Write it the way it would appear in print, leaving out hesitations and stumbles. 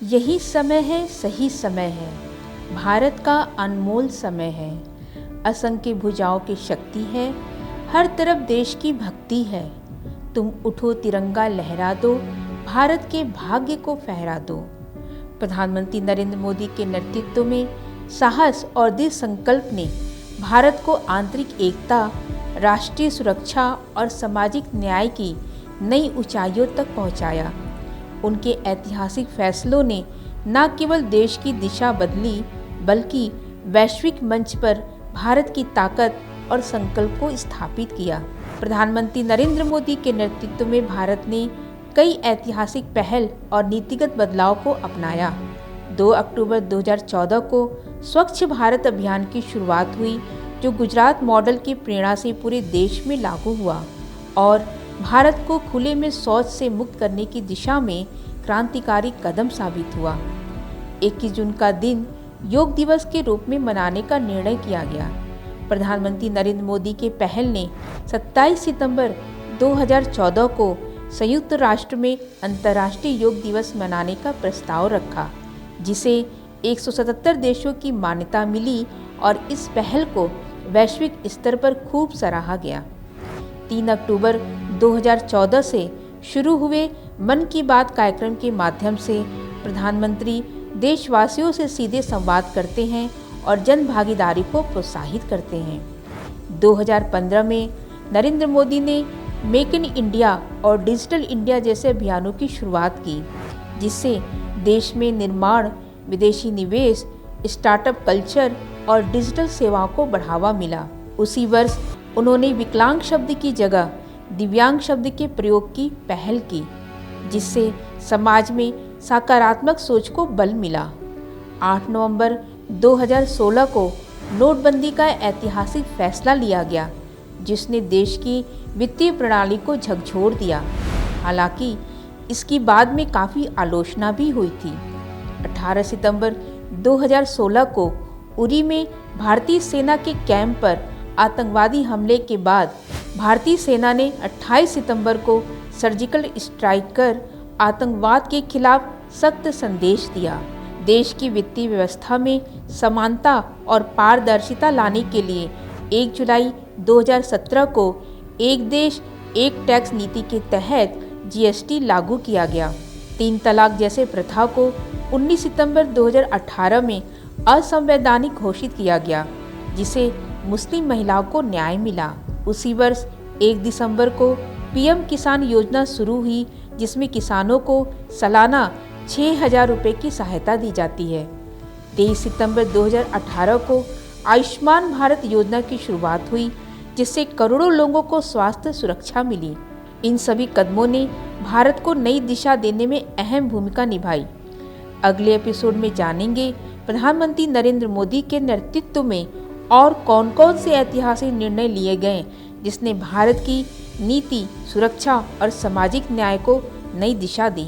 यही समय है, सही समय है, भारत का अनमोल समय है। असंख्य भुजाओं की शक्ति है, हर तरफ देश की भक्ति है। तुम उठो तिरंगा लहरा दो, भारत के भाग्य को फहरा दो। प्रधानमंत्री नरेंद्र मोदी के नेतृत्व में साहस और दृढ़ संकल्प ने भारत को आंतरिक एकता, राष्ट्रीय सुरक्षा और सामाजिक न्याय की नई ऊंचाइयों तक पहुंचाया। उनके ऐतिहासिक फैसलों ने न केवल देश की दिशा बदली, बल्कि वैश्विक मंच पर भारत की ताकत और संकल्प को स्थापित किया। प्रधानमंत्री नरेंद्र मोदी के नेतृत्व में भारत ने कई ऐतिहासिक पहल और नीतिगत बदलाव को अपनाया। 2 अक्टूबर 2014 को स्वच्छ भारत अभियान की शुरुआत हुई, जो गुजरात मॉडल की प्रेरणा से पूरे देश में लागू हुआ और भारत को खुले में शौच से मुक्त करने की दिशा में क्रांतिकारी कदम साबित हुआ। 21 जून का दिन योग दिवस के रूप में मनाने का निर्णय किया गया। प्रधानमंत्री नरेंद्र मोदी के पहल ने 27 सितंबर 2014 को संयुक्त राष्ट्र में अंतर्राष्ट्रीय योग दिवस मनाने का प्रस्ताव रखा, जिसे 177 देशों की मान्यता मिली और इस पहल को वैश्विक स्तर पर खूब सराहा गया। 3 अक्टूबर 2014 से शुरू हुए मन की बात कार्यक्रम के माध्यम से प्रधानमंत्री देशवासियों से सीधे संवाद करते हैं और जन भागीदारी को प्रोत्साहित करते हैं। 2015 में नरेंद्र मोदी ने मेक इन इंडिया और डिजिटल इंडिया जैसे अभियानों की शुरुआत की, जिससे देश में निर्माण, विदेशी निवेश, स्टार्टअप कल्चर और डिजिटल सेवाओं को बढ़ावा मिला। उसी वर्ष उन्होंने विकलांग शब्द की जगह दिव्यांग शब्द के प्रयोग की पहल की, जिससे समाज में सकारात्मक सोच को बल मिला। 8 नवंबर 2016 को नोटबंदी का ऐतिहासिक फैसला लिया गया, जिसने देश की वित्तीय प्रणाली को झकझोर दिया। हालांकि इसकी बाद में काफ़ी आलोचना भी हुई थी। 18 सितंबर 2016 को उरी में भारतीय सेना के कैंप पर आतंकवादी हमले के बाद भारतीय सेना ने 28 सितंबर को सर्जिकल स्ट्राइक कर आतंकवाद के खिलाफ सख्त संदेश दिया। देश की वित्तीय व्यवस्था में समानता और पारदर्शिता लाने के लिए 1 जुलाई 2017 को एक देश एक टैक्स नीति के तहत जीएसटी लागू किया गया। 3 तलाक जैसे प्रथा को 19 सितंबर 2018 में असंवैधानिक घोषित किया गया, जिसे मुस्लिम महिलाओं को न्याय मिला। उसी वर्ष 1 दिसंबर को पीएम किसान योजना शुरू हुई, जिसमें किसानों को सालाना 6,000 रुपये की सहायता दी जाती है। 23 सितंबर 2018 को आयुष्मान भारत योजना की शुरुआत हुई, जिससे करोड़ों लोगों को स्वास्थ्य सुरक्षा मिली। इन सभी कदमों ने भारत को नई दिशा देने में अहम भूमिका निभाई। अगले एपिसोड में जानेंगे प्रधानमंत्री नरेंद्र मोदी के नेतृत्व में और कौन-कौन से ऐतिहासिक निर्णय लिए गए, जिसने भारत की नीति, सुरक्षा और सामाजिक न्याय को नई दिशा दी।